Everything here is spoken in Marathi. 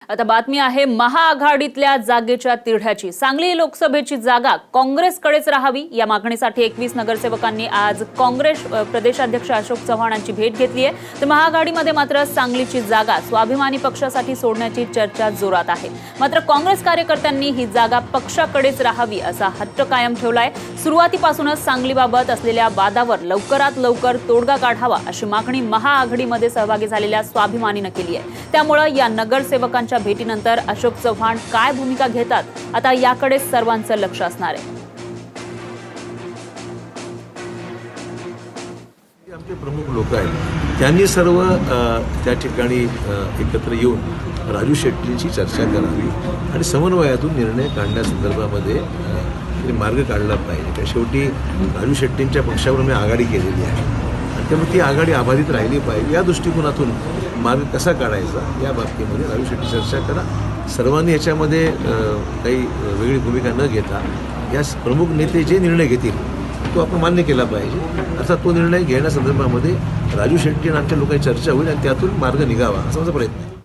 आता बातमी आहे महाआघाडीतल्या जागेच्या तिढ्याची। सांगली लोकसभेची जागा काँग्रेसकडेच राहावी या मागणीसाठी 21 नगरसेवकांनी आज काँग्रेस प्रदेशाध्यक्ष अशोक चव्हाण यांची भेट घेतली आहे। तर महाआघाडीमध्ये मात्र सांगलीची जागा स्वाभिमानी पक्षासाठी सोडण्याची चर्चा जोरात आहे। मात्र काँग्रेस कार्यकर्त्यांनी ही जागा पक्षाकडेच राहावी असा हट्ट कायम ठेवलाय। सुरुवातीपासूनच सांगलीबाबत असलेल्या वादावर लवकरात लवकर तोडगा काढावा अशी मागणी महाआघाडीमध्ये सहभागी झालेल्या स्वाभिमानीने केली आहे। त्यामुळे या नगरसेवकांच्या भेटीनंतर अशोक चव्हाण काय भूमिका घेतात आता याकडे सर्वांचं लक्ष असणार आहे। आमचे प्रमुख लोक आहेत त्यांनी सर्व त्या ठिकाणी एकत्र येऊन राजू शेट्टींची चर्चा करावी आणि समन्वयातून निर्णय काढण्यासंदर्भामध्ये मार्ग काढला पाहिजे। त्या शेवटी राजू शेट्टींच्या पक्षावर मी आघाडी केलेली आहे आणि त्यामुळे ती आघाडी अबाधित राहिली पाहिजे या दृष्टिकोनातून मार्ग कसा काढायचा या बाबतीमध्ये राजू शेट्टी चर्चा करा। सर्वांनी याच्यामध्ये काही वेगळी भूमिका न घेता या प्रमुख नेते जे निर्णय घेतील तो आपण मान्य केला पाहिजे। अर्थात तो निर्णय घेण्यासंदर्भामध्ये राजू शेट्टी आणि आमच्या लोकांची चर्चा होईल आणि त्यातून मार्ग निघावा असा माझा प्रयत्न आहे।